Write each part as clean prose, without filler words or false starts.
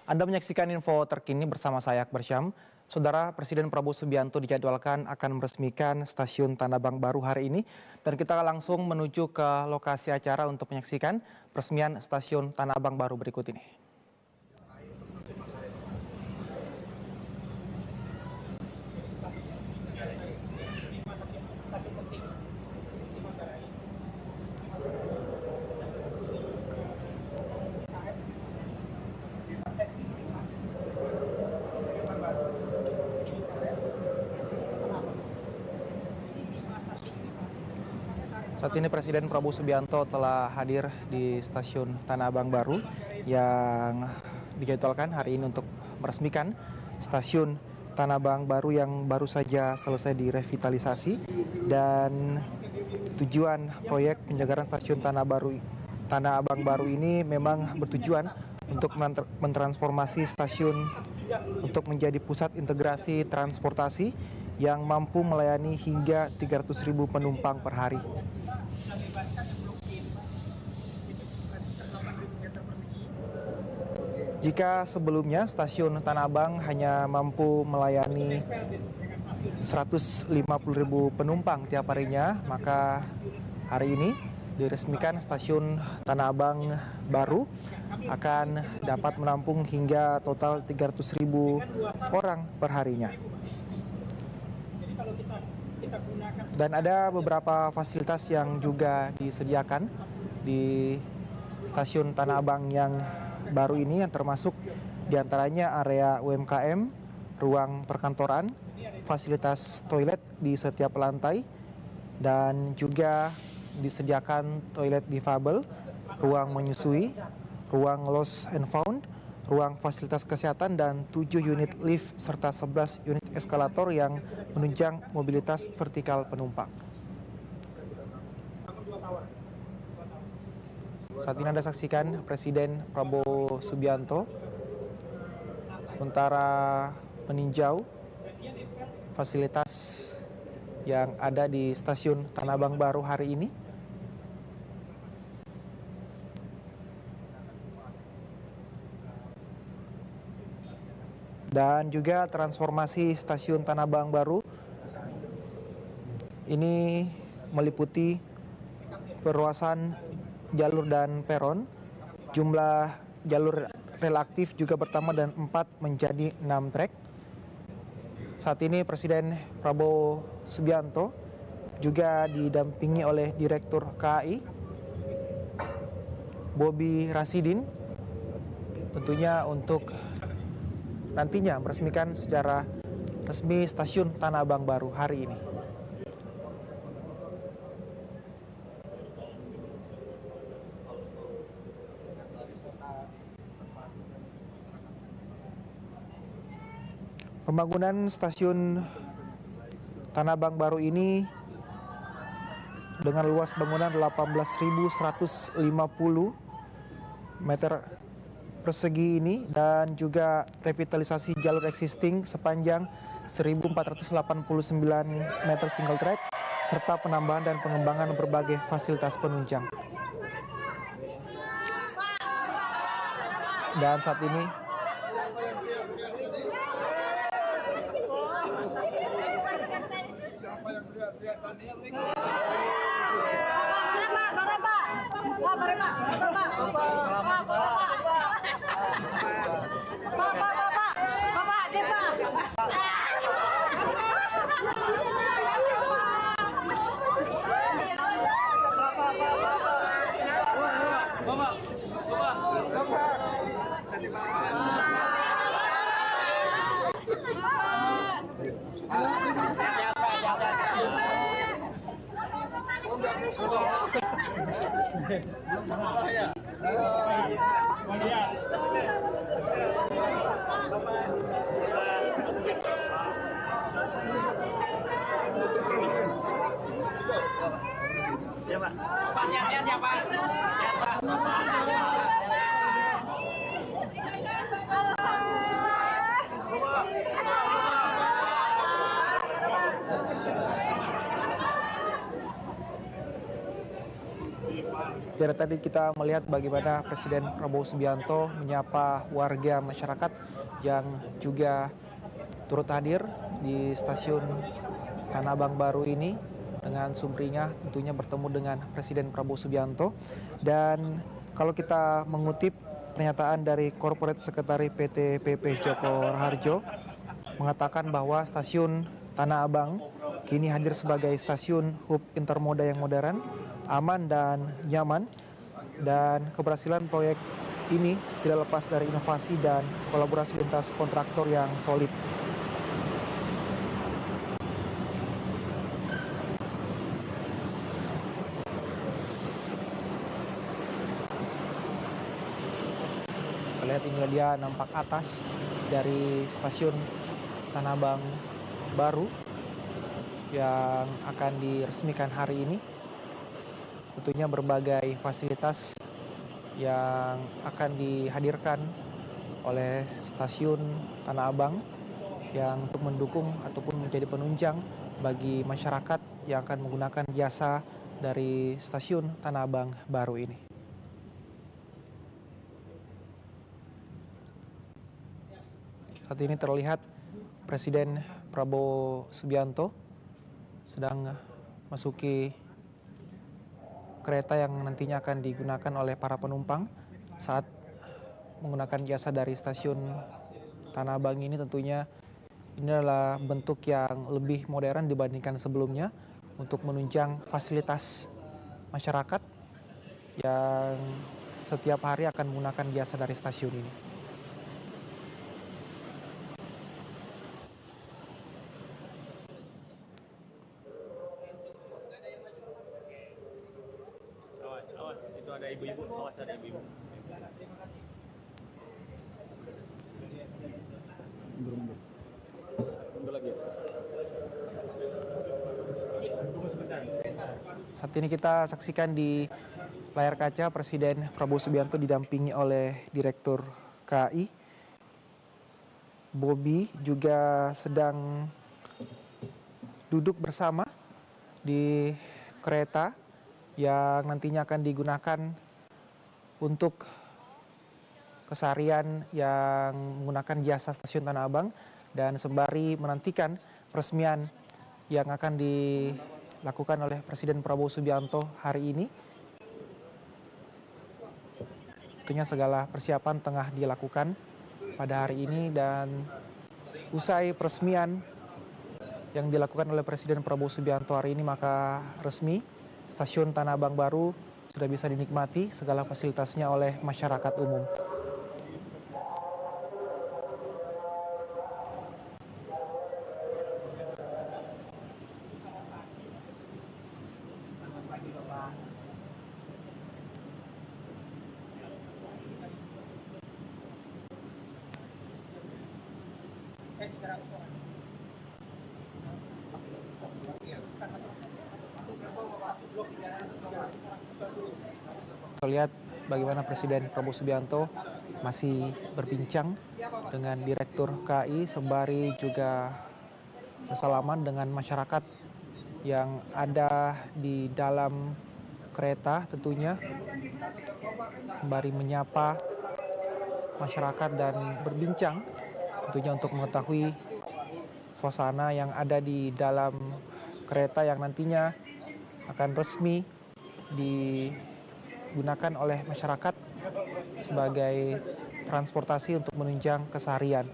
Anda menyaksikan info terkini bersama saya Akbar Syam. Saudara Presiden Prabowo Subianto dijadwalkan akan meresmikan stasiun Tanah Abang baru hari ini. Dan kita langsung menuju ke lokasi acara untuk menyaksikan peresmian stasiun Tanah Abang baru berikut ini. Saat ini Presiden Prabowo Subianto telah hadir di stasiun Tanah Abang baru yang dijadwalkan hari ini untuk meresmikan stasiun Tanah Abang baru yang baru saja selesai direvitalisasi, dan tujuan proyek penjagaan stasiun Tanah Abang baru ini memang bertujuan untuk mentransformasi stasiun untuk menjadi pusat integrasi transportasi yang mampu melayani hingga 300.000 penumpang per hari. Jika sebelumnya stasiun Tanah Abang hanya mampu melayani 150.000 penumpang tiap harinya, maka hari ini diresmikan stasiun Tanah Abang baru akan dapat menampung hingga total 300.000 orang per harinya. Dan ada beberapa fasilitas yang juga disediakan di stasiun Tanah Abang yang baru ini, yang termasuk diantaranya area UMKM, ruang perkantoran, fasilitas toilet di setiap lantai, dan juga disediakan toilet difabel, ruang menyusui, ruang lost and found, ruang fasilitas kesehatan, dan 7 unit lift serta 11 unit eskalator yang menunjang mobilitas vertikal penumpang. Saat ini Anda saksikan Presiden Prabowo Subianto sementara meninjau fasilitas yang ada di stasiun Tanah Abang baru hari ini. Dan juga transformasi stasiun Tanah Abang baru ini meliputi perluasan jalur dan peron. Jumlah jalur rel aktif juga bertambah dan 4 menjadi 6 trek. Saat ini Presiden Prabowo Subianto juga didampingi oleh Direktur KAI Bobi Rasidin, tentunya untuk nantinya meresmikan secara resmi stasiun Tanah Abang baru hari ini. Pembangunan stasiun Tanah Abang baru ini dengan luas bangunan 18.150 meter persegi ini, dan juga revitalisasi jalur existing sepanjang 1.489 meter single track, serta penambahan dan pengembangan berbagai fasilitas penunjang. Dan saat ini Pak, siap-siap ya Pak. Siap Pak. Dan tadi kita melihat bagaimana Presiden Prabowo Subianto menyapa warga masyarakat yang juga turut hadir di stasiun Tanah Abang baru ini dengan sumringah tentunya bertemu dengan Presiden Prabowo Subianto. Dan kalau kita mengutip pernyataan dari Corporate Secretary PT PP Joko Raharjo mengatakan bahwa stasiun Tanah Abang kini hadir sebagai stasiun hub intermoda yang modern, aman dan nyaman, dan keberhasilan proyek ini tidak lepas dari inovasi dan kolaborasi lintas kontraktor yang solid. Kita lihat inilah dia nampak atas dari stasiun Tanah Abang baru yang akan diresmikan hari ini. Tentunya berbagai fasilitas yang akan dihadirkan oleh stasiun Tanah Abang yang untuk mendukung ataupun menjadi penunjang bagi masyarakat yang akan menggunakan jasa dari stasiun Tanah Abang baru ini. Saat ini terlihat Presiden Prabowo Subianto sedang masuki kereta yang nantinya akan digunakan oleh para penumpang saat menggunakan jasa dari stasiun Tanah Abang ini. Tentunya ini adalah bentuk yang lebih modern dibandingkan sebelumnya untuk menunjang fasilitas masyarakat yang setiap hari akan menggunakan jasa dari stasiun ini. Awas, itu ada ibu-ibu, awas ada ibu-ibu. Mundur lagi. Saat ini kita saksikan di layar kaca Presiden Prabowo Subianto didampingi oleh Direktur KAI. Bobi juga sedang duduk bersama di kereta yang nantinya akan digunakan untuk keseharian yang menggunakan jasa stasiun Tanah Abang, dan sembari menantikan peresmian yang akan dilakukan oleh Presiden Prabowo Subianto hari ini. Tentunya segala persiapan tengah dilakukan pada hari ini, dan usai peresmian yang dilakukan oleh Presiden Prabowo Subianto hari ini, maka resmi stasiun Tanah Abang baru sudah bisa dinikmati segala fasilitasnya oleh masyarakat umum. Kita lihat bagaimana Presiden Prabowo Subianto masih berbincang dengan Direktur KAI sembari juga bersalaman dengan masyarakat yang ada di dalam kereta, tentunya sembari menyapa masyarakat dan berbincang tentunya untuk mengetahui suasana yang ada di dalam kereta yang nantinya akan resmi digunakan oleh masyarakat sebagai transportasi untuk menunjang keseharian.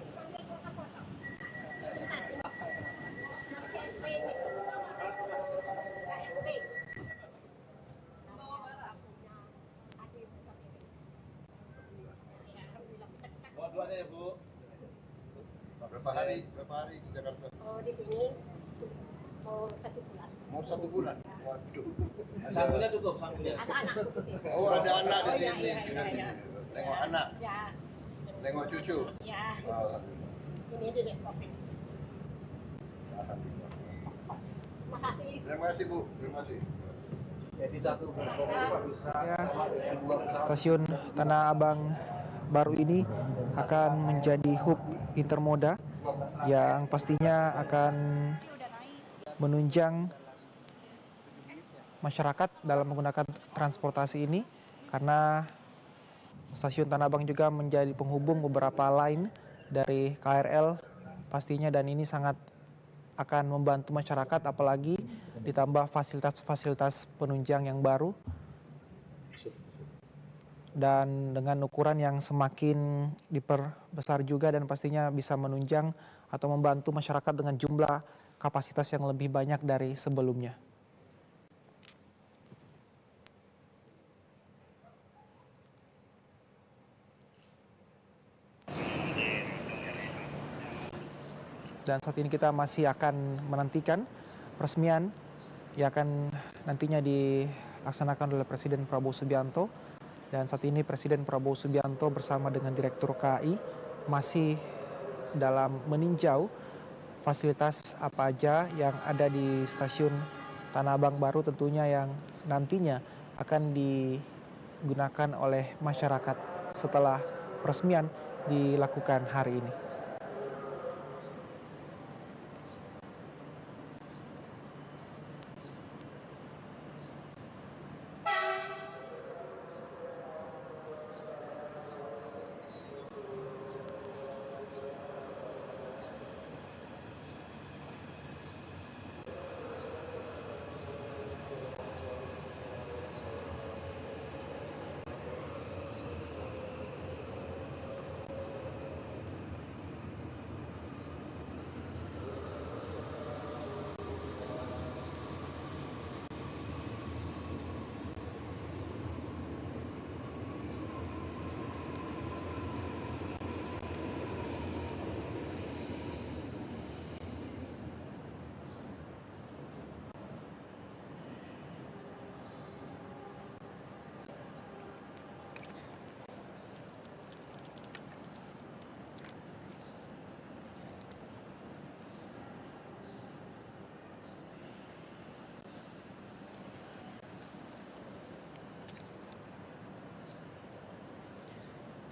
Berapa hari di Jakarta? Oh, di sini mau 1 bulan. Mau 1 bulan? Waduh. Sanggulnya cukup, sanggulnya. Anak-anak di sini. Oh, ada anak di Oh, iya, sini. iya, iya, iya. Tengok anak, Ya, tengok cucu. ya. Oh, Ini dia kopi. alhamdulillah. Makasih. Terima kasih Bu, terima kasih. Jadi satu gerbong bisa Ya, stasiun Tanah Abang baru ini akan menjadi hub intermoda yang pastinya akan menunjang masyarakat dalam menggunakan transportasi ini karena stasiun Tanah Abang juga menjadi penghubung beberapa line dari KRL pastinya, dan ini sangat akan membantu masyarakat apalagi ditambah fasilitas-fasilitas penunjang yang baru dan dengan ukuran yang semakin diperbesar juga, dan pastinya bisa menunjang atau membantu masyarakat dengan jumlah kapasitas yang lebih banyak dari sebelumnya. Dan saat ini kita masih akan menantikan peresmian yang akan nantinya dilaksanakan oleh Presiden Prabowo Subianto. Dan saat ini Presiden Prabowo Subianto bersama dengan Direktur KAI masih dalam meninjau fasilitas apa aja yang ada di stasiun Tanah Abang baru, tentunya yang nantinya akan digunakan oleh masyarakat setelah peresmian dilakukan hari ini.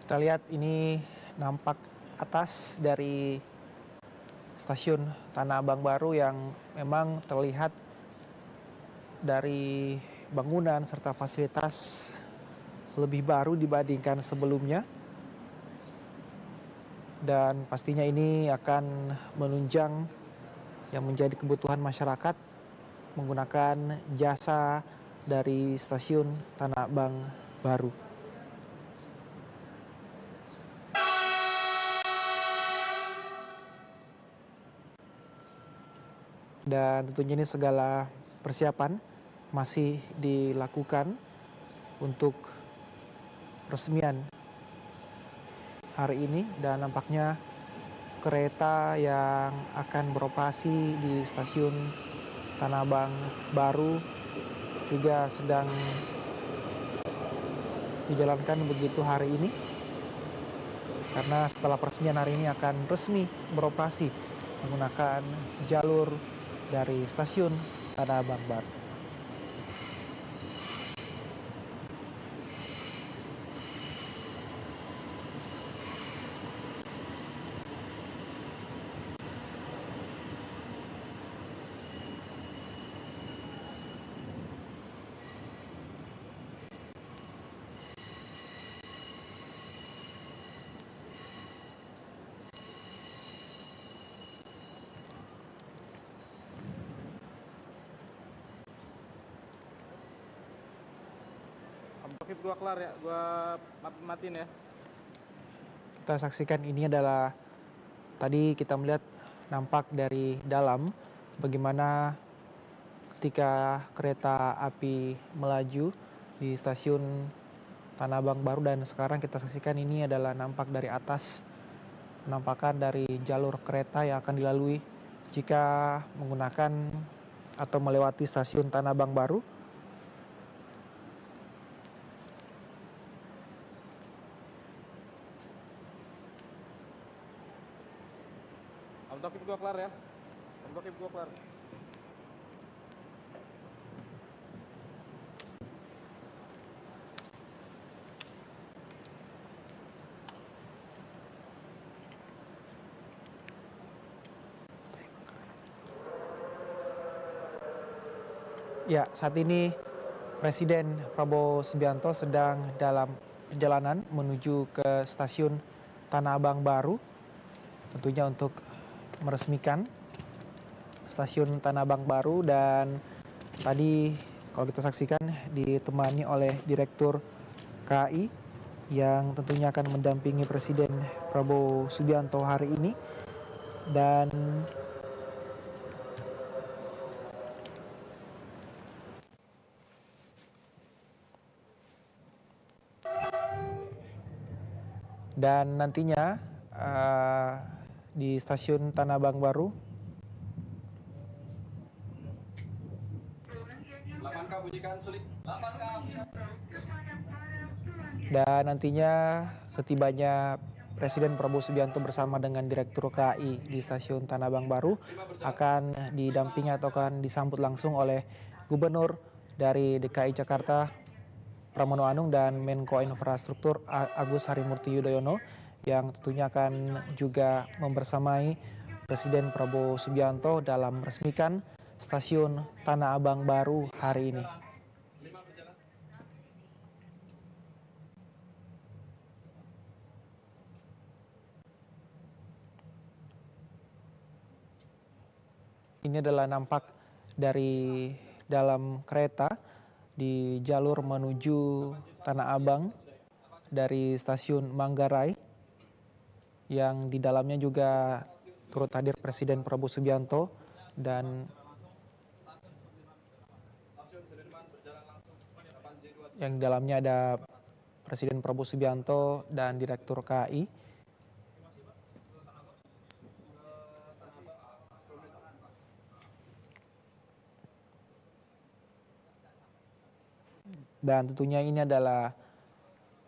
Kita lihat ini nampak atas dari stasiun Tanah Abang baru yang memang terlihat dari bangunan serta fasilitas lebih baru dibandingkan sebelumnya. Dan pastinya ini akan menunjang yang menjadi kebutuhan masyarakat menggunakan jasa dari stasiun Tanah Abang baru. Dan tentunya ini segala persiapan masih dilakukan untuk peresmian hari ini, dan nampaknya kereta yang akan beroperasi di stasiun Tanah Abang baru juga sedang dijalankan begitu hari ini, karena setelah peresmian hari ini akan resmi beroperasi menggunakan jalur dari stasiun Tanah Abang baru. Aktif gua kelar ya, gua matiin ya. Kita saksikan ini adalah tadi kita melihat nampak dari dalam bagaimana ketika kereta api melaju di stasiun Tanah Abang baru, dan sekarang kita saksikan ini adalah nampak dari atas, penampakan dari jalur kereta yang akan dilalui jika menggunakan atau melewati stasiun Tanah Abang baru. Aktif gua kelar ya. Aktif gua kelar. Ya, saat ini Presiden Prabowo Subianto sedang dalam perjalanan menuju ke stasiun Tanah Abang baru, tentunya untuk meresmikan stasiun Tanah Abang baru. Dan tadi kalau kita saksikan ditemani oleh Direktur KAI yang tentunya akan mendampingi Presiden Prabowo Subianto hari ini. Dan nantinya di stasiun Tanah Abang baru dan nantinya setibanya Presiden Prabowo Subianto bersama dengan Direktur KAI di stasiun Tanah Abang baru akan didampingi atau akan disambut langsung oleh Gubernur dari DKI Jakarta Pramono Anung dan Menko Infrastruktur Agus Harimurti Yudhoyono yang tentunya akan juga membersamai Presiden Prabowo Subianto dalam meresmikan stasiun Tanah Abang baru hari ini. Ini adalah nampak dari dalam kereta di jalur menuju Tanah Abang dari stasiun Manggarai, yang di dalamnya juga turut hadir Presiden Prabowo Subianto dan yang di dalamnya ada Presiden Prabowo Subianto dan Direktur KAI. Dan tentunya ini adalah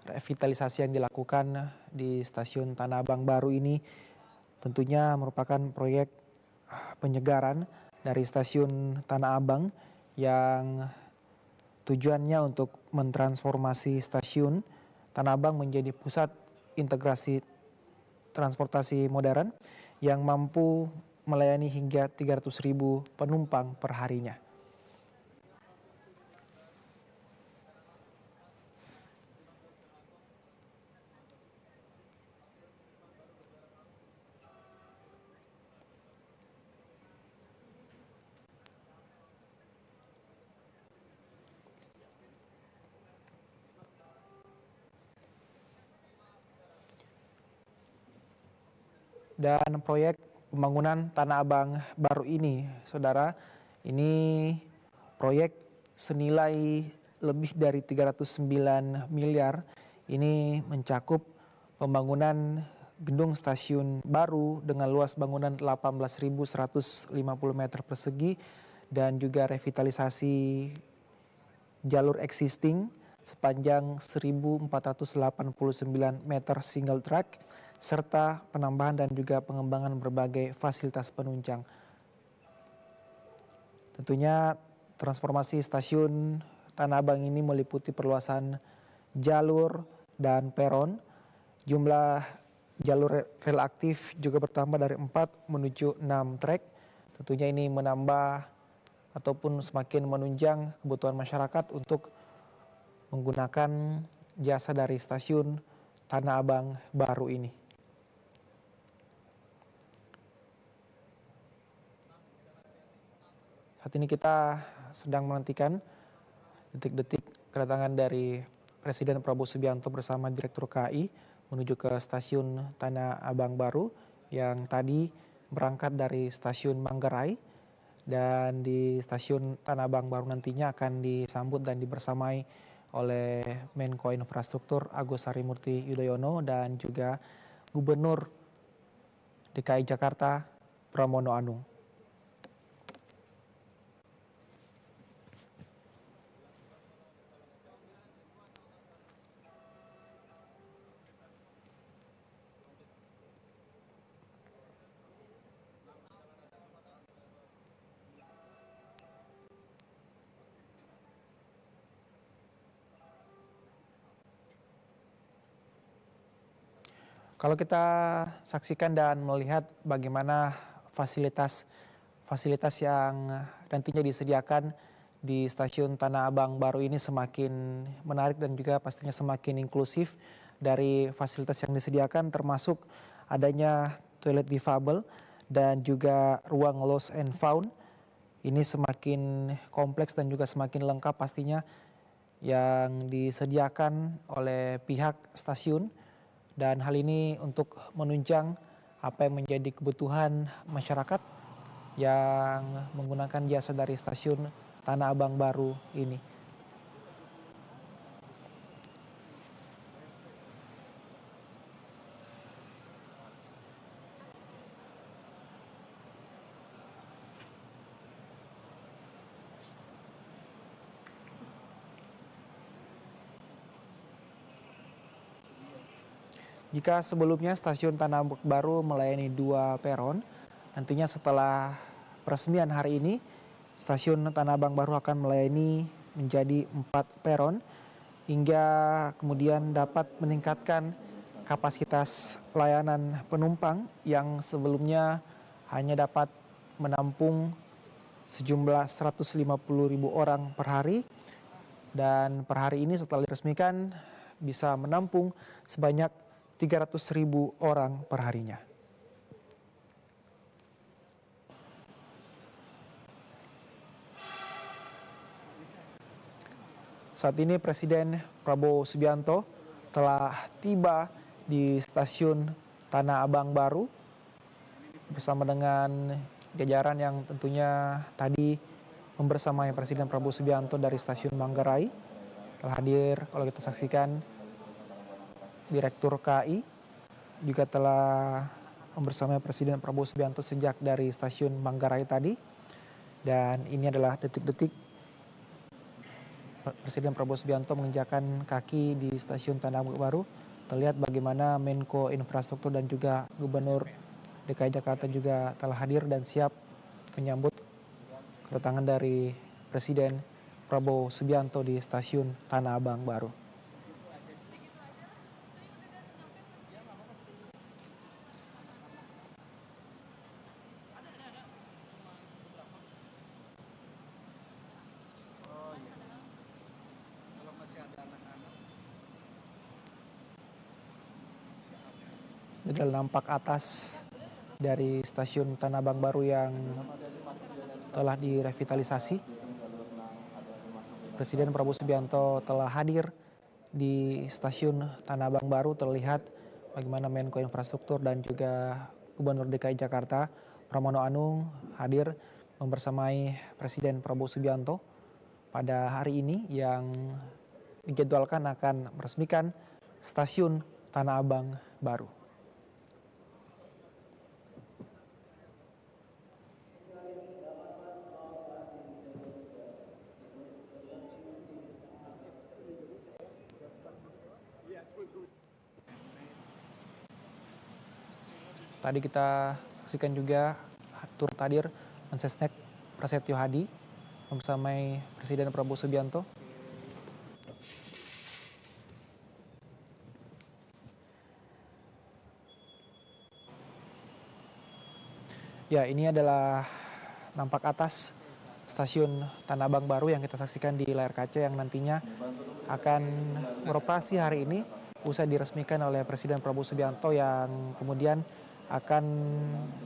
revitalisasi yang dilakukan di stasiun Tanah Abang baru ini. Tentunya merupakan proyek penyegaran dari stasiun Tanah Abang yang tujuannya untuk mentransformasi stasiun Tanah Abang menjadi pusat integrasi transportasi modern yang mampu melayani hingga 300.000 penumpang per harinya. Dan proyek pembangunan Tanah Abang baru ini, saudara, ini proyek senilai lebih dari 309 miliar. Ini mencakup pembangunan gedung stasiun baru dengan luas bangunan 18.150 meter persegi dan juga revitalisasi jalur existing sepanjang 1.489 meter single track, serta penambahan dan juga pengembangan berbagai fasilitas penunjang. Tentunya transformasi stasiun Tanah Abang ini meliputi perluasan jalur dan peron. Jumlah jalur rel aktif juga bertambah dari 4 menuju 6 trek. Tentunya ini menambah ataupun semakin menunjang kebutuhan masyarakat untuk menggunakan jasa dari stasiun Tanah Abang baru ini. Saat ini kita sedang menantikan detik-detik kedatangan dari Presiden Prabowo Subianto bersama Direktur KAI menuju ke stasiun Tanah Abang baru yang tadi berangkat dari stasiun Manggarai, dan di stasiun Tanah Abang baru nantinya akan disambut dan dibersamai oleh Menko Infrastruktur Agus Harimurti Yudhoyono dan juga Gubernur DKI Jakarta Pramono Anung. Kalau kita saksikan dan melihat bagaimana fasilitas yang nantinya disediakan di stasiun Tanah Abang baru ini semakin menarik dan juga pastinya semakin inklusif. Dari fasilitas yang disediakan termasuk adanya toilet difabel dan juga ruang lost and found. Ini semakin kompleks dan juga semakin lengkap pastinya yang disediakan oleh pihak stasiun, dan hal ini untuk menunjang apa yang menjadi kebutuhan masyarakat yang menggunakan jasa dari stasiun Tanah Abang baru ini. Jika sebelumnya stasiun Tanah Abang baru melayani 2 peron, nantinya setelah peresmian hari ini, stasiun Tanah Abang baru akan melayani menjadi 4 peron hingga kemudian dapat meningkatkan kapasitas layanan penumpang yang sebelumnya hanya dapat menampung sejumlah 150.000 orang per hari, dan per hari ini setelah diresmikan bisa menampung sebanyak 300.000 orang per harinya. Saat ini Presiden Prabowo Subianto telah tiba di stasiun Tanah Abang baru bersama dengan jajaran yang tentunya tadi membersamai Presiden Prabowo Subianto dari stasiun Manggarai. Telah hadir, kalau kita saksikan, Direktur KAI juga telah membersamai Presiden Prabowo Subianto sejak dari stasiun Manggarai tadi. Dan ini adalah detik-detik Presiden Prabowo Subianto menginjakan kaki di stasiun Tanah Abang baru. Terlihat bagaimana Menko Infrastruktur dan juga Gubernur DKI Jakarta juga telah hadir dan siap menyambut kedatangan dari Presiden Prabowo Subianto di stasiun Tanah Abang baru. Ini adalah nampak atas dari stasiun Tanah Abang baru yang telah direvitalisasi. Presiden Prabowo Subianto telah hadir di stasiun Tanah Abang baru. Terlihat bagaimana Menko Infrastruktur dan juga Gubernur DKI Jakarta Pramono Anung hadir membersamai Presiden Prabowo Subianto pada hari ini yang dijadwalkan akan meresmikan stasiun Tanah Abang baru. Tadi kita saksikan juga turut hadir Mensesnek Prasetyo Hadi membersamai Presiden Prabowo Subianto. Ya, ini adalah nampak atas stasiun Tanah Abang baru yang kita saksikan di layar kaca yang nantinya akan beroperasi hari ini usai diresmikan oleh Presiden Prabowo Subianto, yang kemudian akan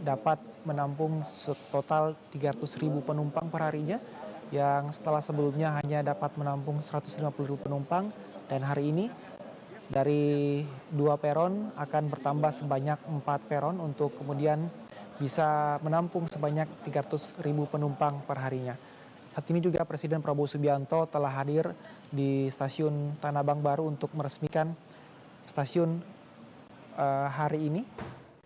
dapat menampung total 300.000 penumpang per harinya, yang setelah sebelumnya hanya dapat menampung 150.000 penumpang, dan hari ini dari 2 peron akan bertambah sebanyak 4 peron untuk kemudian bisa menampung sebanyak 300.000 penumpang per harinya. Saat ini juga Presiden Prabowo Subianto telah hadir di stasiun Tanah Abang baru untuk meresmikan stasiun hari ini,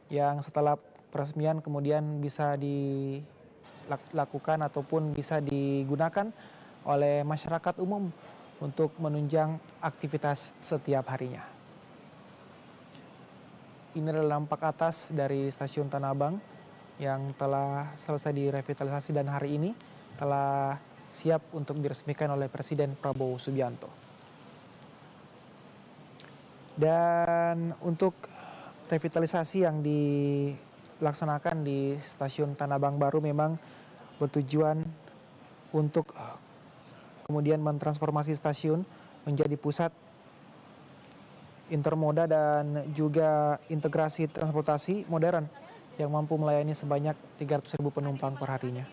yang setelah peresmian kemudian bisa dilakukan ataupun bisa digunakan oleh masyarakat umum untuk menunjang aktivitas setiap harinya. Ini adalah nampak atas dari stasiun Tanah Abang yang telah selesai direvitalisasi dan hari ini telah siap untuk diresmikan oleh Presiden Prabowo Subianto. Dan untuk revitalisasi yang dilaksanakan di stasiun Tanah Abang baru memang bertujuan untuk kemudian mentransformasi stasiun menjadi pusat intermoda dan juga integrasi transportasi modern yang mampu melayani sebanyak 300.000 penumpang per harinya.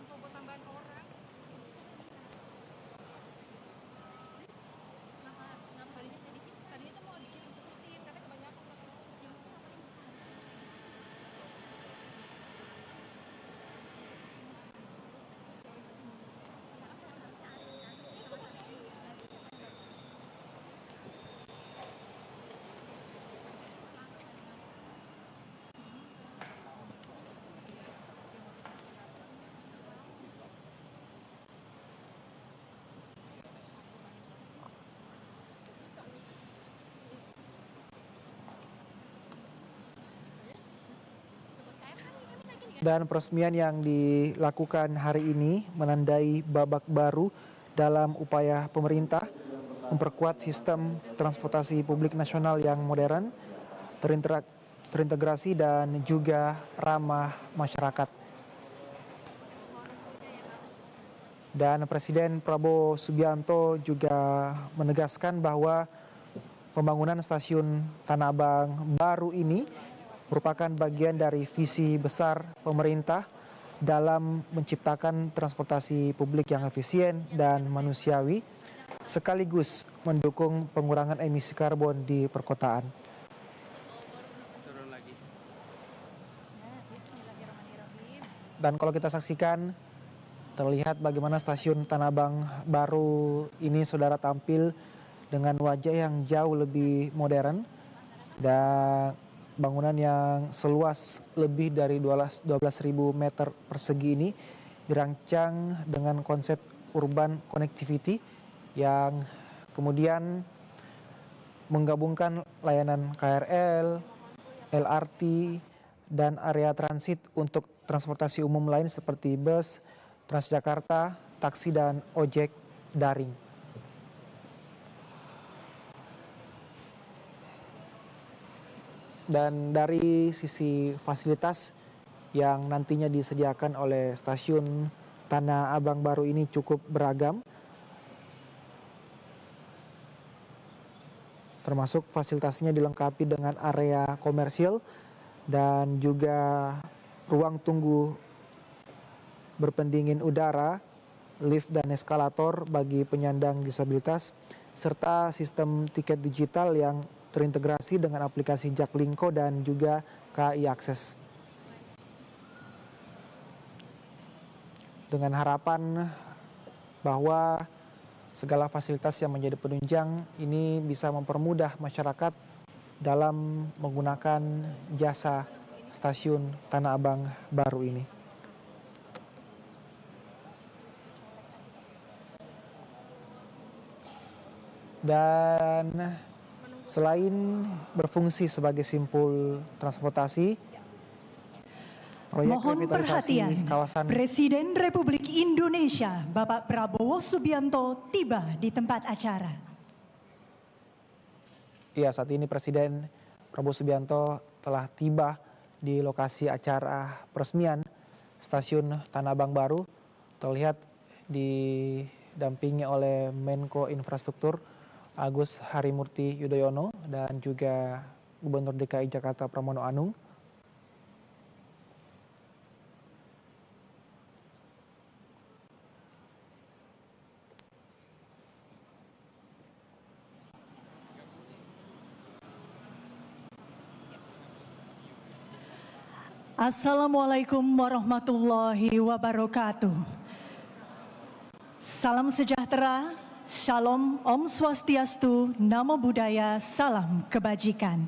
Dan peresmian yang dilakukan hari ini menandai babak baru dalam upaya pemerintah memperkuat sistem transportasi publik nasional yang modern, terintegrasi dan juga ramah masyarakat. Dan Presiden Prabowo Subianto juga menegaskan bahwa pembangunan stasiun Tanah Abang baru ini merupakan bagian dari visi besar pemerintah dalam menciptakan transportasi publik yang efisien dan manusiawi, sekaligus mendukung pengurangan emisi karbon di perkotaan. Dan kalau kita saksikan, terlihat bagaimana stasiun Tanah Abang baru ini saudara tampil dengan wajah yang jauh lebih modern dan bangunan yang seluas lebih dari 12.000 meter persegi ini dirancang dengan konsep urban connectivity yang kemudian menggabungkan layanan KRL, LRT, dan area transit untuk transportasi umum lain seperti bus, Transjakarta, taksi, dan ojek daring. Dan dari sisi fasilitas yang nantinya disediakan oleh stasiun Tanah Abang baru ini cukup beragam. Termasuk fasilitasnya dilengkapi dengan area komersil dan juga ruang tunggu berpendingin udara, lift dan eskalator bagi penyandang disabilitas, serta sistem tiket digital yang terintegrasi dengan aplikasi Jaklingko dan juga KAI Akses. Dengan harapan bahwa segala fasilitas yang menjadi penunjang ini bisa mempermudah masyarakat dalam menggunakan jasa stasiun Tanah Abang baru ini. Dan selain berfungsi sebagai simpul transportasi, proyek mohon perhatian, kawasan Presiden Republik Indonesia Bapak Prabowo Subianto tiba di tempat acara. Ya, saat ini Presiden Prabowo Subianto telah tiba di lokasi acara peresmian stasiun Tanah Abang baru. Terlihat didampingi oleh Menko Infrastruktur Agus Harimurti Yudhoyono dan juga Gubernur DKI Jakarta Pramono Anung. Assalamualaikum warahmatullahi wabarakatuh. Salam sejahtera, Shalom, Om Swastiastu, Namo Buddhaya, salam kebajikan.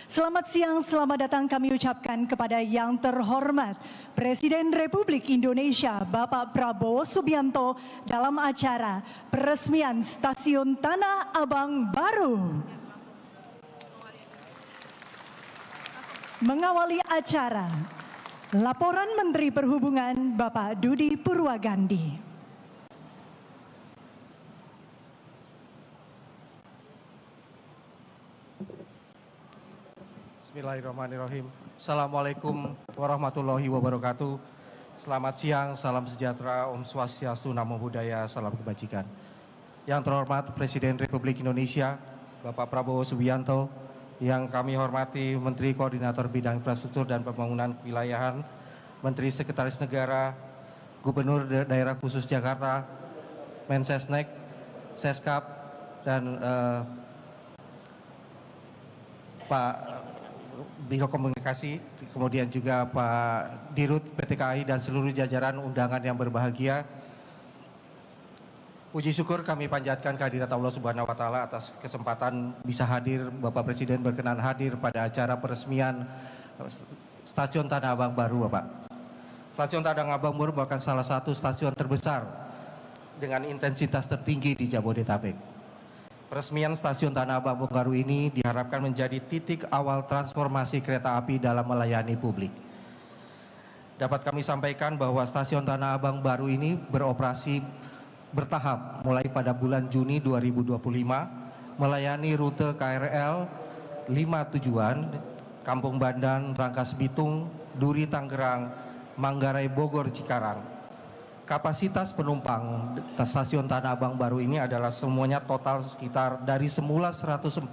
Selamat siang, selamat datang kami ucapkan kepada yang terhormat Presiden Republik Indonesia Bapak Prabowo Subianto dalam acara peresmian Stasiun Tanah Abang baru. Mengawali acara, laporan Menteri Perhubungan Bapak Dudi Purwagandi. Bismillahirrahmanirrahim. Assalamualaikum warahmatullahi wabarakatuh. Selamat siang, salam sejahtera, Om Swastiastu, Namo Buddhaya, salam kebajikan. Yang terhormat Presiden Republik Indonesia, Bapak Prabowo Subianto, yang kami hormati Menteri Koordinator Bidang Infrastruktur dan Pembangunan Wilayahan, Menteri Sekretaris Negara, Gubernur Daerah Khusus Jakarta, Mensesnek, Seskap, dan Pak Biro Komunikasi, kemudian juga Pak Dirut PT KAI dan seluruh jajaran undangan yang berbahagia. Puji syukur kami panjatkan kehadirat Allah Subhanahu wa Ta'ala atas kesempatan bisa hadir, Bapak Presiden berkenan hadir pada acara peresmian Stasiun Tanah Abang baru, Bapak. Stasiun Tanah Abang baru merupakan salah satu stasiun terbesar dengan intensitas tertinggi di Jabodetabek. Peresmian Stasiun Tanah Abang baru ini diharapkan menjadi titik awal transformasi kereta api dalam melayani publik. Dapat kami sampaikan bahwa Stasiun Tanah Abang baru ini beroperasi bertahap mulai pada bulan Juni 2025, melayani rute KRL 5 tujuan, Kampung Bandan, Rangkas Bitung, Duri Tangerang, Manggarai Bogor Cikarang. Kapasitas penumpang Stasiun Tanah Abang baru ini adalah semuanya total sekitar dari semula 141.000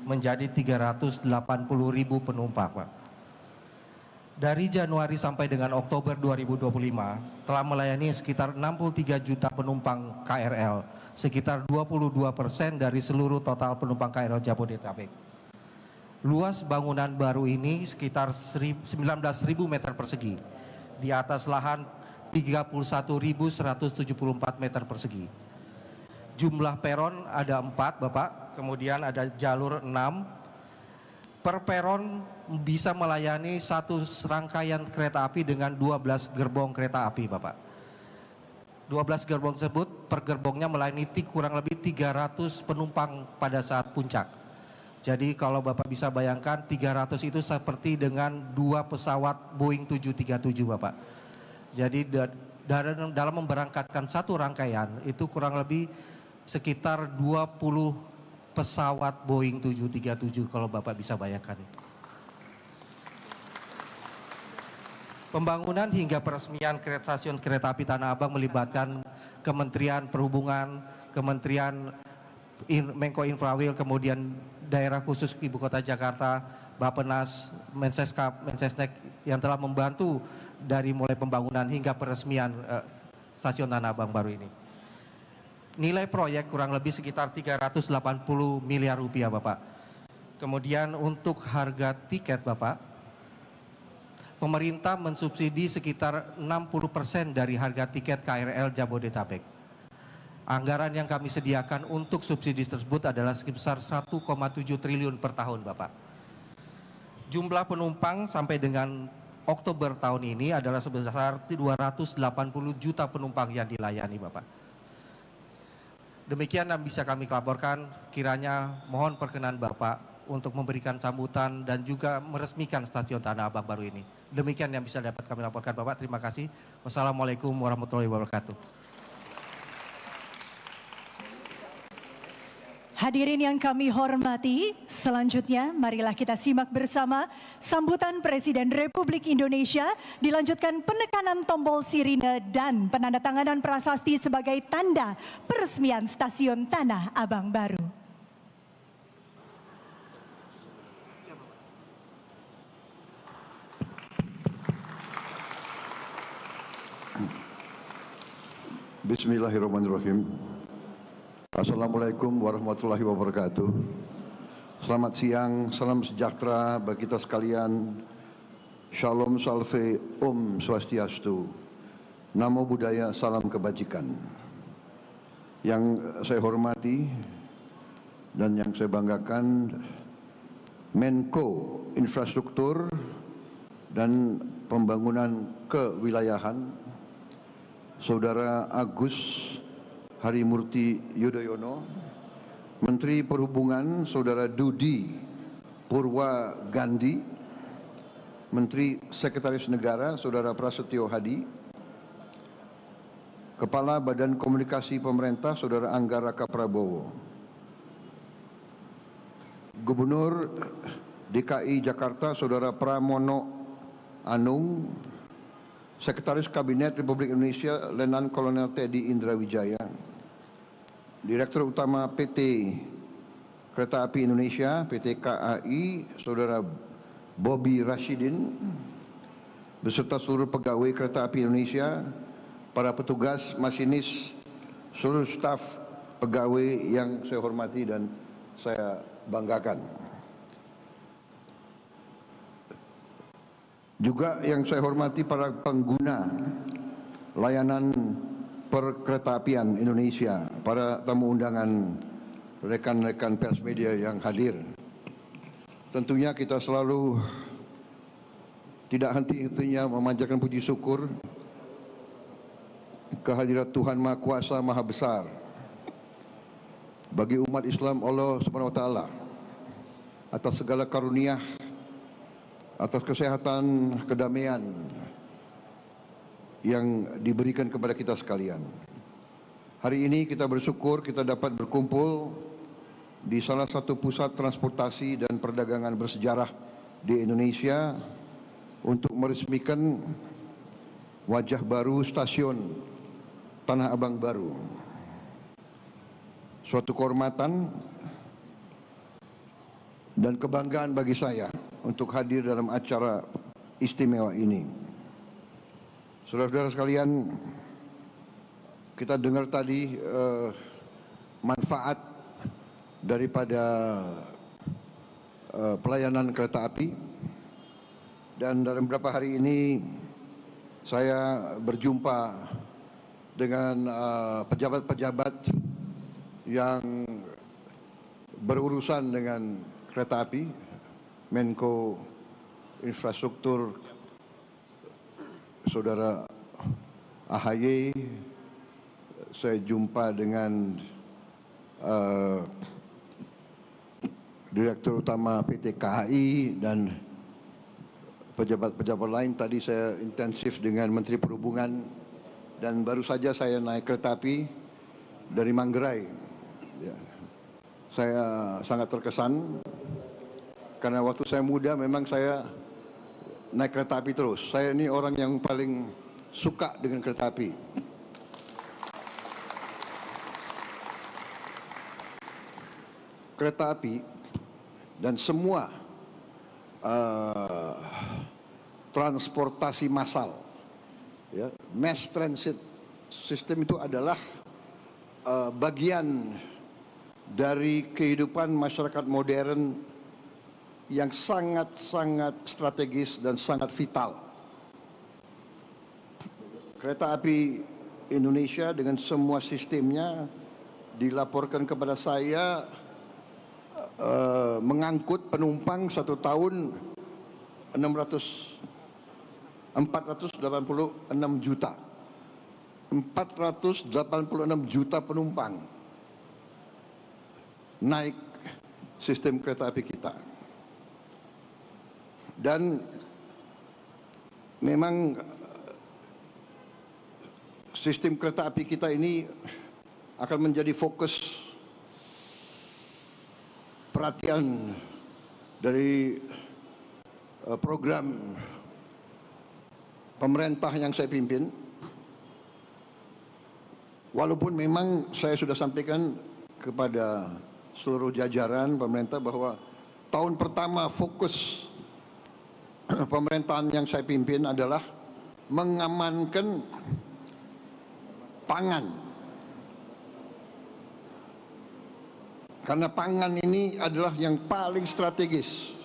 menjadi 380.000 penumpang, Pak. Dari Januari sampai dengan Oktober 2025 telah melayani sekitar 63 juta penumpang KRL, sekitar 22% dari seluruh total penumpang KRL Jabodetabek. Luas bangunan baru ini sekitar 19.000 meter persegi, di atas lahan 31.174 meter persegi. Jumlah peron ada 4, Bapak, kemudian ada jalur 6. Per peron bisa melayani satu rangkaian kereta api dengan 12 gerbong kereta api, Bapak. 12 gerbong tersebut per gerbongnya melayani kurang lebih 300 penumpang pada saat puncak. Jadi kalau Bapak bisa bayangkan 300 itu seperti dengan 2 pesawat Boeing 737, Bapak. Jadi dalam memberangkatkan satu rangkaian itu kurang lebih sekitar 20 pesawat Boeing 737 kalau Bapak bisa bayangkan. Pembangunan hingga peresmian stasiun kereta api Tanah Abang melibatkan Kementerian Perhubungan, Kementerian Menko Infrawil, kemudian Daerah Khusus Ibu Kota Jakarta, Bappenas, Menseskap, Mensesnek yang telah membantu dari mulai pembangunan hingga peresmian stasiun Tanah Abang baru ini. Nilai proyek kurang lebih sekitar 380 miliar rupiah, Bapak. Kemudian untuk harga tiket, Bapak, pemerintah mensubsidi sekitar 60% dari harga tiket KRL Jabodetabek. Anggaran yang kami sediakan untuk subsidi tersebut adalah sebesar 1,7 triliun per tahun, Bapak. Jumlah penumpang sampai dengan Oktober tahun ini adalah sebesar 280 juta penumpang yang dilayani, Bapak. Demikian yang bisa kami laporkan, kiranya mohon perkenan Bapak untuk memberikan sambutan dan juga meresmikan Stasiun Tanah Abang baru ini. Demikian yang bisa dapat kami laporkan, Bapak. Terima kasih. Wassalamualaikum warahmatullahi wabarakatuh. Hadirin yang kami hormati, selanjutnya marilah kita simak bersama sambutan Presiden Republik Indonesia, dilanjutkan penekanan tombol sirine dan penandatanganan prasasti sebagai tanda peresmian Stasiun Tanah Abang baru. Bismillahirrahmanirrahim. Assalamualaikum warahmatullahi wabarakatuh. Selamat siang, salam sejahtera bagi kita sekalian. Shalom salve, Om Swastiastu. Namo Buddhaya, salam kebajikan. Yang saya hormati dan yang saya banggakan, Menko Infrastruktur dan Pembangunan Kewilayahan, Saudara Agus Harimurti Yudhoyono, Menteri Perhubungan Saudara Dudi Purwa Gandhi, Menteri Sekretaris Negara Saudara Prasetyo Hadi, Kepala Badan Komunikasi Pemerintah Saudara Angga Raka Prabowo, Gubernur DKI Jakarta Saudara Pramono Anung, Sekretaris Kabinet Republik Indonesia Letnan Kolonel Teddy Indra Wijaya, Direktur Utama PT Kereta Api Indonesia, PT KAI, Saudara Bobby Rashidin, beserta seluruh pegawai Kereta Api Indonesia, para petugas, masinis, seluruh staf pegawai yang saya hormati dan saya banggakan. Juga yang saya hormati para pengguna layanan perkeretaapian Indonesia, para tamu undangan, rekan-rekan pers media yang hadir. Tentunya kita selalu tidak henti-hentinya memanjatkan puji syukur kehadirat Tuhan Maha Kuasa, Maha Besar bagi umat Islam Allah Subhanahu wa taala atas segala karunia, atas kesehatan, kedamaian yang diberikan kepada kita sekalian. Hari ini kita bersyukur kita dapat berkumpul di salah satu pusat transportasi dan perdagangan bersejarah di Indonesia untuk meresmikan wajah baru stasiun Tanah Abang baru. Suatu kehormatan dan kebanggaan bagi saya untuk hadir dalam acara istimewa ini. Saudara-saudara sekalian, kita dengar tadi manfaat daripada pelayanan kereta api, dan dalam beberapa hari ini saya berjumpa dengan pejabat-pejabat yang berurusan dengan kereta api, Menko Infrastruktur Saudara AHY, saya jumpa dengan Direktur Utama PT KAI dan pejabat-pejabat lain. Tadi saya intensif dengan Menteri Perhubungan dan baru saja saya naik kereta api dari Manggarai. Ya. Saya sangat terkesan karena waktu saya muda memang saya naik kereta api terus. Saya ini orang yang paling suka dengan kereta api. Kereta api dan semua transportasi massal, ya, mass transit system itu adalah bagian dari kehidupan masyarakat modern yang sangat-sangat strategis dan sangat vital. Kereta api Indonesia dengan semua sistemnya dilaporkan kepada saya mengangkut penumpang satu tahun 486 juta. 486 juta penumpang naik sistem kereta api kita. Dan memang sistem kereta api kita ini akan menjadi fokus perhatian dari program pemerintah yang saya pimpin. Walaupun memang saya sudah sampaikan kepada seluruh jajaran pemerintah bahwa tahun pertama fokus pemerintahan yang saya pimpin adalah mengamankan pangan. Karena pangan ini adalah yang paling strategis.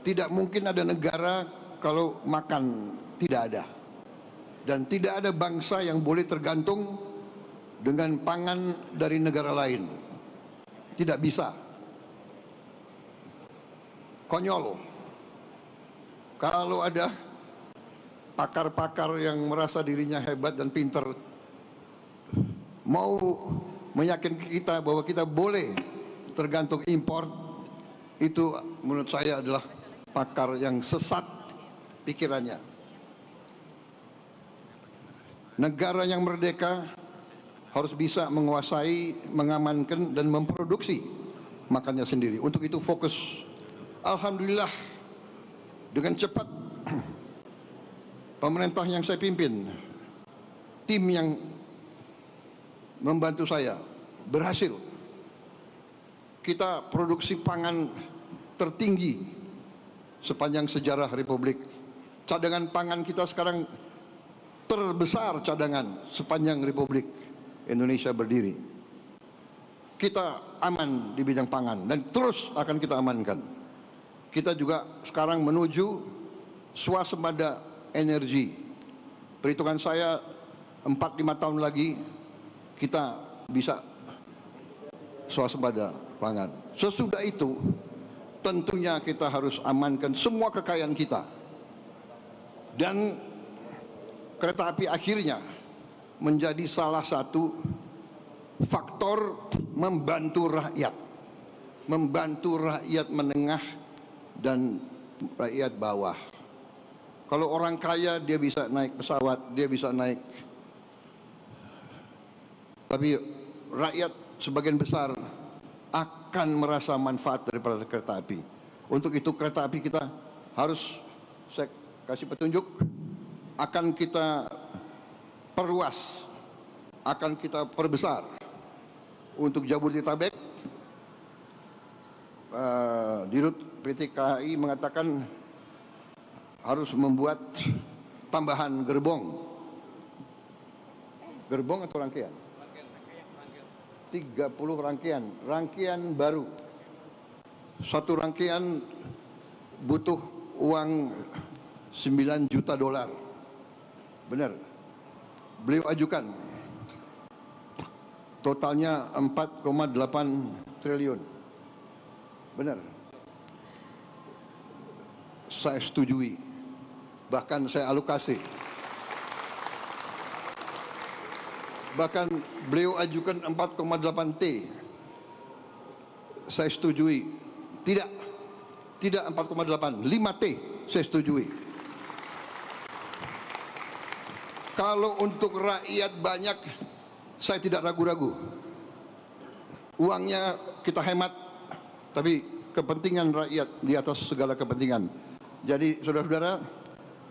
Tidak mungkin ada negara kalau makan tidak ada. Dan tidak ada bangsa yang boleh tergantung dengan pangan dari negara lain. Tidak bisa. Konyol. Kalau ada pakar-pakar yang merasa dirinya hebat dan pintar mau meyakinkan kita bahwa kita boleh tergantung impor, itu menurut saya adalah pakar yang sesat pikirannya. Negara yang merdeka harus bisa menguasai, mengamankan dan memproduksi makannya sendiri. Untuk itu fokus. Alhamdulillah, dengan cepat pemerintah yang saya pimpin, tim yang membantu saya berhasil. Kita produksi pangan tertinggi sepanjang sejarah Republik. Cadangan pangan kita sekarang terbesar cadangan sepanjang Republik Indonesia berdiri. Kita aman di bidang pangan dan terus akan kita amankan. Kita juga sekarang menuju swasembada energi. Perhitungan saya 4-5 tahun lagi kita bisa swasembada pangan. Sesudah itu tentunya kita harus amankan semua kekayaan kita. Dan kereta api akhirnya menjadi salah satu faktor membantu rakyat menengah dan rakyat bawah. Kalau orang kaya dia bisa naik pesawat, dia bisa naik, tapi rakyat sebagian besar akan merasa manfaat daripada kereta api. Untuk itu kereta api kita harus, saya kasih petunjuk, akan kita perluas, akan kita perbesar. Untuk Jabodetabek, Dirut PT KAI mengatakan harus membuat tambahan gerbong atau rangkaian? 30 rangkaian baru. Satu rangkaian butuh uang 9 juta dolar. Benar. Beliau ajukan. Totalnya 4,8 triliun. Benar. Saya setujui. Bahkan saya alokasi. Bahkan beliau ajukan 4,8 T. Saya setujui. Tidak 4,8, 5 T saya setujui. Kalau untuk rakyat banyak, saya tidak ragu-ragu. Uangnya kita hemat, tapi kepentingan rakyat di atas segala kepentingan. Jadi saudara-saudara,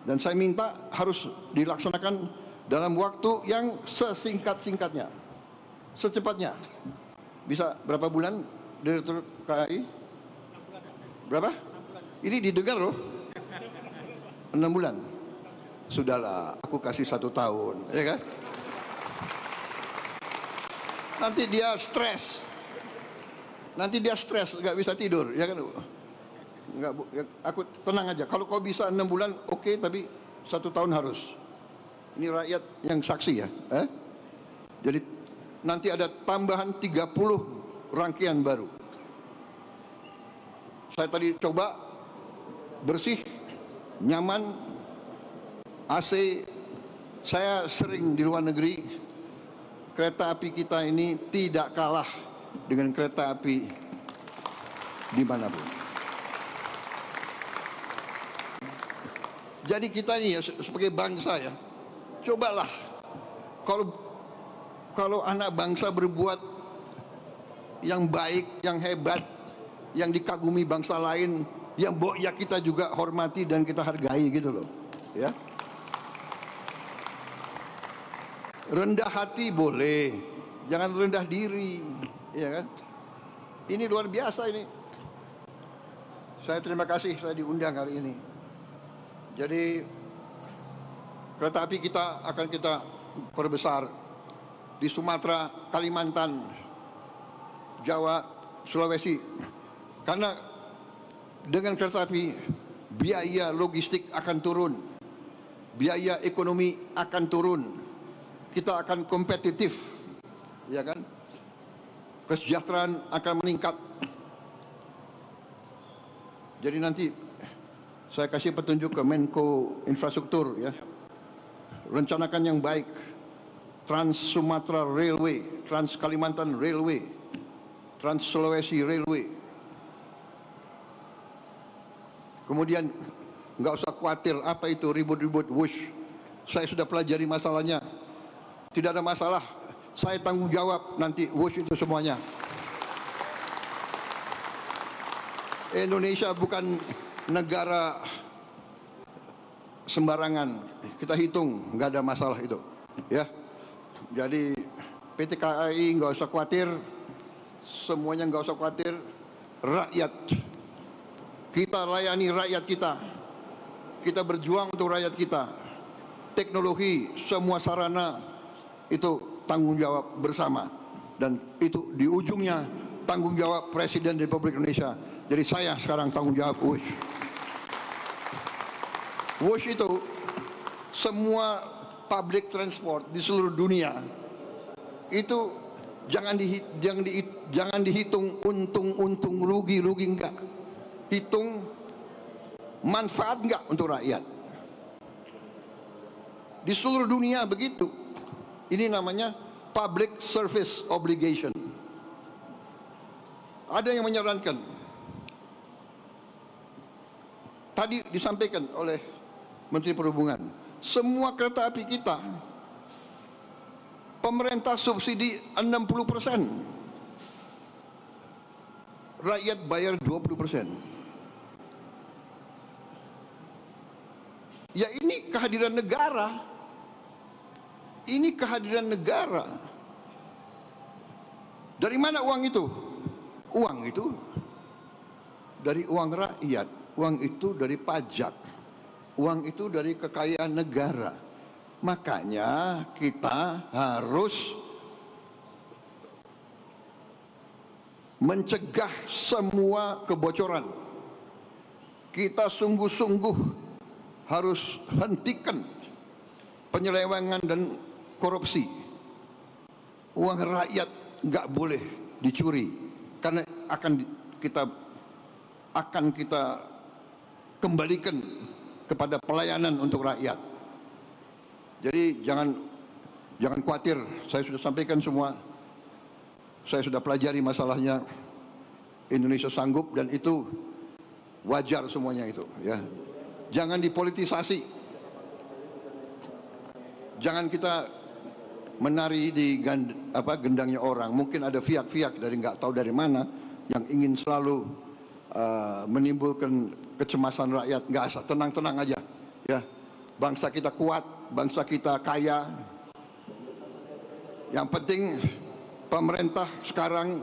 dan saya minta harus dilaksanakan dalam waktu yang sesingkat-singkatnya, secepatnya. Bisa berapa bulan, Direktur KAI? Berapa? Ini didengar loh. 6 bulan. Sudahlah, aku kasih 1 tahun, ya kan? Nanti dia stres, nggak bisa tidur, ya kan? Nggak, aku tenang aja. Kalau kau bisa 6 bulan, oke, tapi 1 tahun harus. Ini rakyat yang saksi ya. Jadi nanti ada tambahan 30 rangkaian baru. Saya tadi coba bersih, nyaman, AC. Saya sering di luar negeri. Kereta api kita ini tidak kalah dengan kereta api dimanapun. Jadi kita ini ya sebagai bangsa ya, cobalah kalau anak bangsa berbuat yang baik, yang hebat, yang dikagumi bangsa lain, yang ya kita juga hormati dan kita hargai gitu loh, ya. Rendah hati boleh, jangan rendah diri, ya kan? Ini luar biasa ini. Saya terima kasih saya diundang hari ini. Jadi kereta api kita akan kita perbesar di Sumatera, Kalimantan, Jawa, Sulawesi. Karena dengan kereta api biaya logistik akan turun, biaya ekonomi akan turun. Kita akan kompetitif, ya kan? Kesejahteraan akan meningkat. Jadi nanti saya kasih petunjuk ke Menko Infrastruktur ya. Rencanakan yang baik. Trans Sumatera Railway, Trans Kalimantan Railway, Trans Sulawesi Railway. Kemudian nggak usah khawatir apa itu ribut-ribut wush. Saya sudah pelajari masalahnya. Tidak ada masalah. Saya tanggung jawab nanti wush itu semuanya. Indonesia bukan negara sembarangan. Kita hitung, nggak ada masalah itu, ya. Jadi PT KAI nggak usah khawatir, semuanya nggak usah khawatir. Rakyat, kita layani rakyat kita berjuang untuk rakyat kita. Teknologi, semua sarana itu tanggung jawab bersama, dan itu di ujungnya tanggung jawab Presiden Republik Indonesia. Jadi saya sekarang tanggung jawab WUSH. WUSH itu semua public transport di seluruh dunia itu jangan dihitung untung rugi enggak, hitung manfaat enggak untuk rakyat. Di seluruh dunia begitu. Ini namanya public service obligation. Ada yang menyarankan, tadi disampaikan oleh Menteri Perhubungan, semua kereta api kita pemerintah subsidi 60%, rakyat bayar 20%. Ya ini kehadiran negara. Ini kehadiran negara. Dari mana uang itu? Uang itu dari uang rakyat, uang itu dari pajak, uang itu dari kekayaan negara. Makanya kita harus mencegah semua kebocoran. Kita sungguh-sungguh harus hentikan penyelewengan dan korupsi. Uang rakyat nggak boleh dicuri, karena akan kita kembalikan kepada pelayanan untuk rakyat. Jadi jangan khawatir, saya sudah sampaikan semua. Saya sudah pelajari masalahnya. Indonesia sanggup, dan itu wajar semuanya itu, ya. Jangan dipolitisasi. Jangan kita menari di gendangnya orang. Mungkin ada fiak-fiak dari nggak tahu dari mana yang ingin selalu menimbulkan kecemasan rakyat. Nggak asal, tenang-tenang aja, ya. Bangsa kita kuat, bangsa kita kaya. Yang penting pemerintah sekarang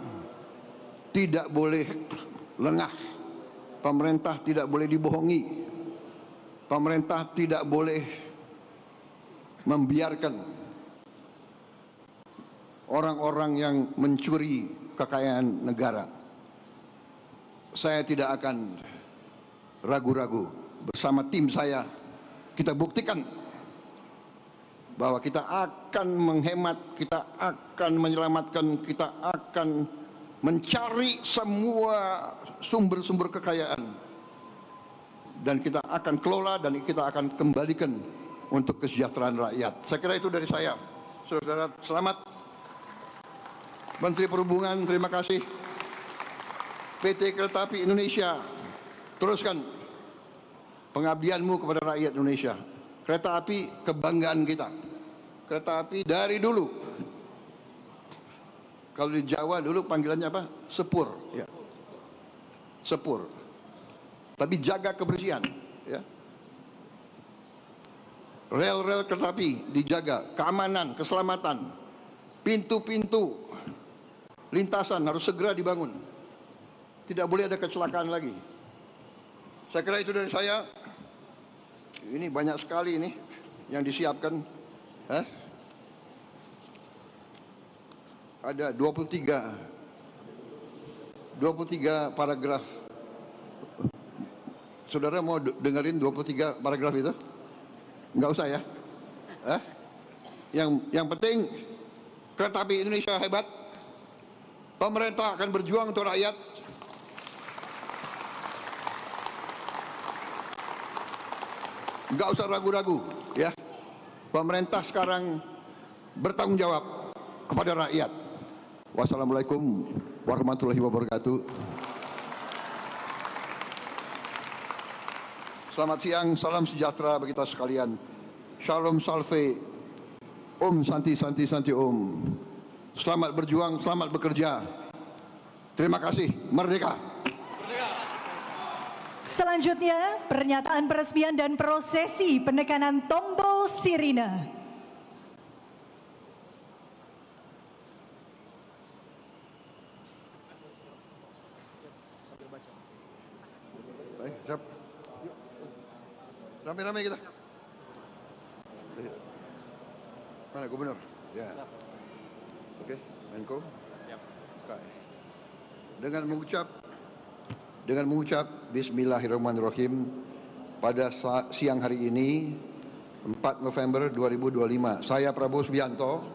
tidak boleh lengah. Pemerintah tidak boleh dibohongi. Pemerintah tidak boleh membiarkan orang-orang yang mencuri kekayaan negara. Saya tidak akan ragu-ragu. Bersama tim saya, kita buktikan bahwa kita akan menghemat, kita akan menyelamatkan, kita akan mencari semua sumber-sumber kekayaan, dan kita akan kelola dan kita akan kembalikan untuk kesejahteraan rakyat. Saya kira itu dari saya. Saudara, selamat. Menteri Perhubungan, terima kasih. PT Kereta Api Indonesia, teruskan pengabdianmu kepada rakyat Indonesia. Kereta api kebanggaan kita. Kereta api dari dulu. Kalau di Jawa dulu panggilannya apa? Sepur, ya. Sepur. Tapi jaga kebersihan, ya. Rel-rel kereta api dijaga, keamanan, keselamatan, pintu-pintu lintasan harus segera dibangun. Tidak boleh ada kecelakaan lagi. Saya kira itu dari saya. Ini banyak sekali ini yang disiapkan. Ada 23 paragraf. Saudara mau dengerin 23 paragraf itu? Enggak usah, ya. Yang penting kereta api Indonesia hebat. Pemerintah akan berjuang untuk rakyat. Enggak usah ragu-ragu, ya. Pemerintah sekarang bertanggung jawab kepada rakyat. Wassalamualaikum warahmatullahi wabarakatuh. Selamat siang, salam sejahtera bagi kita sekalian. Shalom salve, Om Santi Santi Santi Om. Selamat berjuang, selamat bekerja. Terima kasih, merdeka. Selanjutnya, pernyataan peresmian dan prosesi penekanan tombol sirine. Rame-rame kita. Mana Gubernur? Ya. Oke, Menko. Oke. Dengan mengucap Bismillahirrahmanirrahim pada siang hari ini 4 November 2025, saya Prabowo Subianto,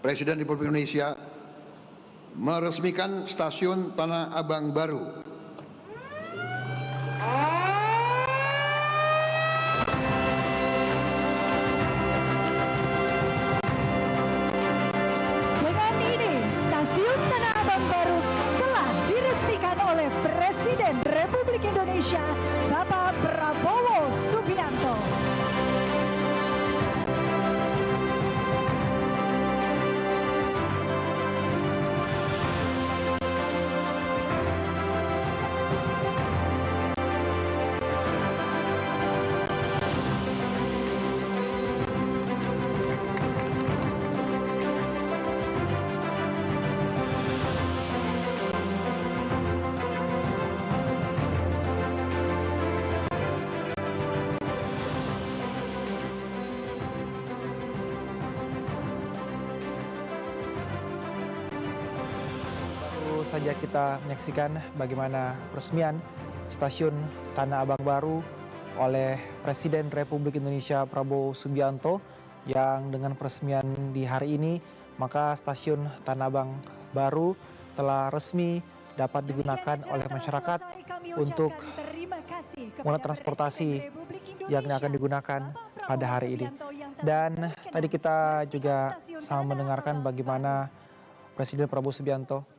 Presiden Republik Indonesia, meresmikan Stasiun Tanah Abang baru. Dengan ini, Stasiun Tanah Abang baru telah diresmikan oleh Presiden Republik Indonesia, Bapak Prabowo Subianto. Saja kita menyaksikan bagaimana peresmian Stasiun Tanah Abang baru oleh Presiden Republik Indonesia Prabowo Subianto, yang dengan peresmian di hari ini maka Stasiun Tanah Abang baru telah resmi dapat digunakan oleh masyarakat untuk moda transportasi yang akan digunakan pada hari ini. Dan tadi kita juga sama mendengarkan bagaimana Presiden Prabowo Subianto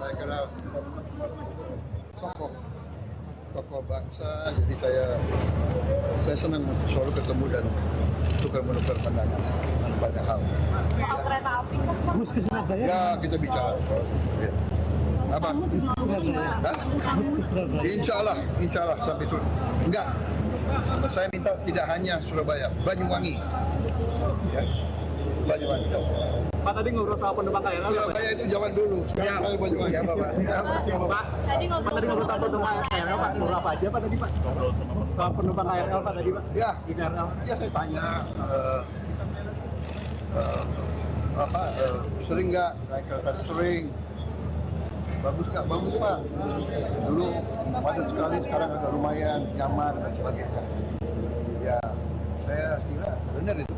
Saya kenal tokoh bangsa, jadi saya senang selalu ketemu dan tukar-menukar pandangan tentang banyak hal. Soal kereta api kan Ya, kita bicara soal itu. Ya. Apa? Hah? Insya Allah sampai Surabaya. Enggak. Saya minta tidak hanya Surabaya, Banyuwangi. Ya. Banyuwangi. Pak, tadi ngobrol soal penumpang KRL. Surabaya itu zaman dulu. Sekarang saya Banyuwangi. Ya, Bapak. Pak, tadi ngobrol soal penumpang KRL, Pak. Ngobrol apa aja, Pak, tadi, Pak? Ngobrol soal penumpang KRL, Pak, tadi, Pak. Ya. Di KRL. Ya, saya tanya sering nggak naik kereta? Sering. Bagus nggak? Bagus, Pak. Dulu padat sekali, sekarang agak lumayan nyaman dan sebagainya. Ya, saya kira benar itu.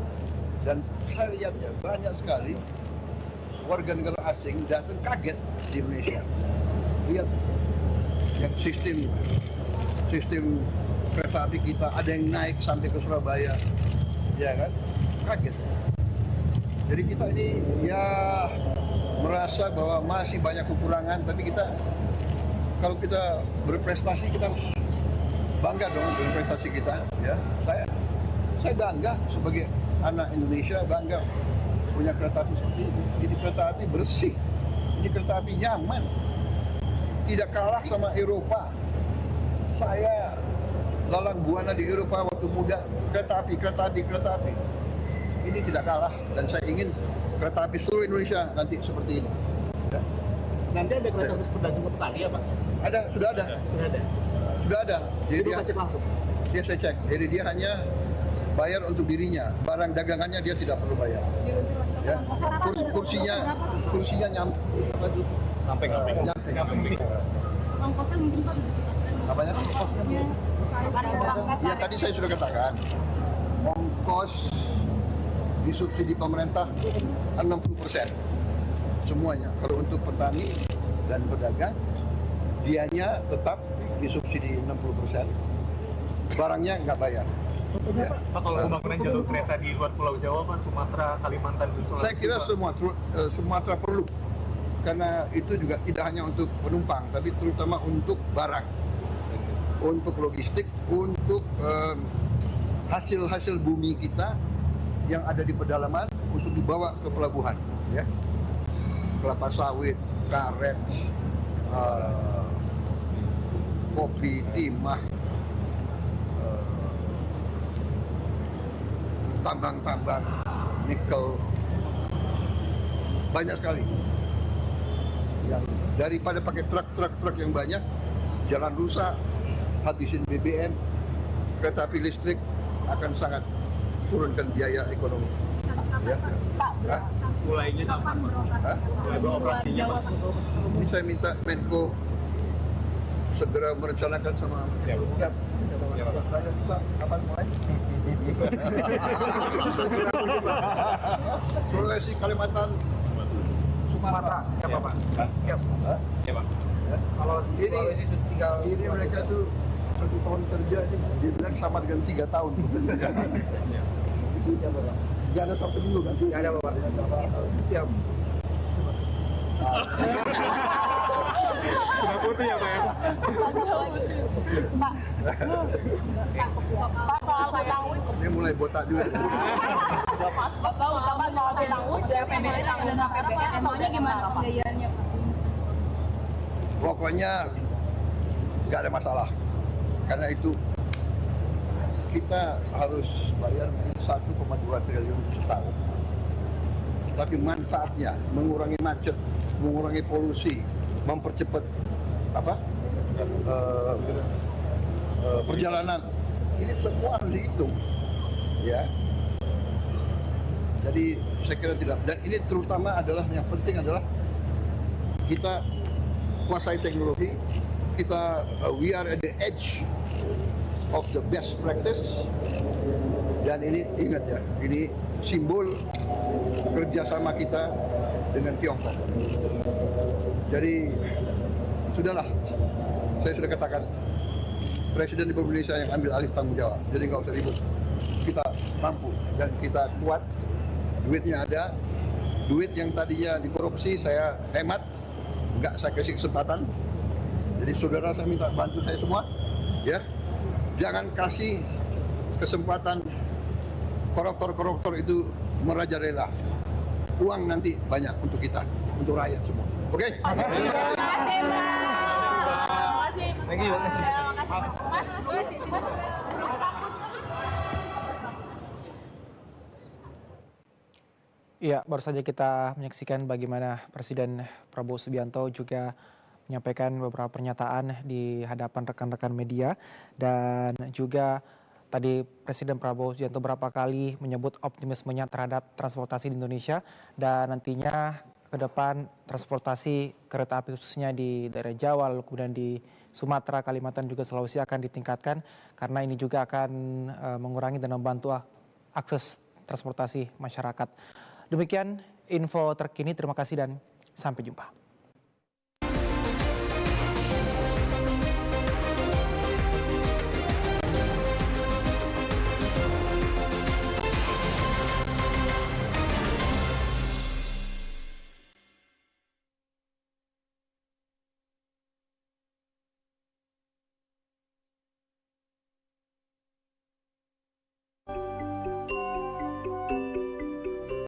Dan saya lihat ya, banyak sekali warga negara asing datang kaget di Indonesia. Lihat yang sistem kereta api kita, ada yang naik sampai ke Surabaya, ya kan? Kaget. Jadi kita ini ya merasa bahwa masih banyak kekurangan, tapi kita kalau kita berprestasi kita harus bangga dong dengan prestasi kita. Ya, saya bangga sebagai anak Indonesia, bangga punya kereta api seperti ini. Ini kereta api bersih, ini kereta api nyaman, tidak kalah sama Eropa. Saya lalang buana di Eropa waktu muda, kereta api. Ini tidak kalah, dan saya ingin kereta api seluruh Indonesia nanti seperti ini. Ya. Nanti ada kereta khusus pedagang petani ya, Pak? Ada, sudah ada. Sudah ada. Jadi dia cek langsung. Dia saya cek. Jadi dia hanya bayar untuk dirinya, barang dagangannya dia tidak perlu bayar. Ya. Kursinya nyampe apa itu? Sampai. ongkosnya mungkin Pak Apanya? ongkosnya Ya tadi saya sudah katakan, ongkos disubsidi pemerintah 60% semuanya. Kalau untuk petani dan pedagang, dianya tetap disubsidi 60%, barangnya nggak bayar. Ya. Pak, kalau pembangunan jalur kereta di luar Pulau Jawa, Pak, Sumatera, Kalimantan, Sulawesi, Saya kira Sumatera perlu, karena itu juga tidak hanya untuk penumpang, tapi terutama untuk barang, untuk logistik, untuk hasil-hasil bumi kita yang ada di pedalaman untuk dibawa ke pelabuhan, ya, kelapa sawit, karet, kopi, timah, tambang-tambang, nikel, banyak sekali. yang daripada pakai truk yang banyak, jalan rusak, habisin BBM, kereta api listrik akan sangat turunkan biaya ekonomi. Ya. Hah? Mulainya kapan? Hah? Mulai beroperasinya Pak? Ini saya minta Menko segera merencanakan sama Siap. Saya minta kapan mulai? Sulawesi, Kalimantan, Sumatera. Siapa Pak? Siap. Hah? Iya Pak. Kalau ini mereka tuh 1 tahun kerja ini dibilang sama dengan 3 tahun bekerja. Gak ada sampai dulu kan? Nggak ada Bapak. Siap. Sudah putih ya Pak ya? Pak, soal hutang us. Ini mulai botak juga. Pak, soal hutang us, APBN dan APBN, emangnya gimana pembiayaannya Pak? Pokoknya nggak ada masalah. Karena itu kita harus bayar 1,2 triliun setahun. Tapi manfaatnya mengurangi macet, mengurangi polusi, mempercepat perjalanan. Ini semua harus dihitung, ya. Jadi saya kira tidak. Dan ini terutama adalah yang penting adalah kita kuasai teknologi. Kita we are at the edge of the best practice. Dan ini ingat ya, ini simbol kerjasama kita dengan Tiongkok. Jadi sudahlah, saya sudah katakan Presiden Republik Indonesia yang ambil alih tanggung jawab. Jadi nggak usah ribut. Kita mampu dan kita kuat. Duitnya ada. Duit yang tadinya dikorupsi saya hemat, nggak saya kasih kesempatan. Jadi saudara saya minta bantu saya semua, ya. Jangan kasih kesempatan koruptor-koruptor itu merajalela. Uang nanti banyak untuk kita, untuk rakyat semua. Oke? Thank you. Iya, baru saja kita menyaksikan bagaimana Presiden Prabowo Subianto juga menyampaikan beberapa pernyataan di hadapan rekan-rekan media, dan juga tadi Presiden Prabowo Subianto beberapa kali menyebut optimismenya terhadap transportasi di Indonesia, dan nantinya ke depan transportasi kereta api khususnya di daerah Jawa, lalu kemudian di Sumatera, Kalimantan juga Sulawesi akan ditingkatkan, karena ini juga akan mengurangi dan membantu akses transportasi masyarakat. Demikian info terkini, terima kasih dan sampai jumpa.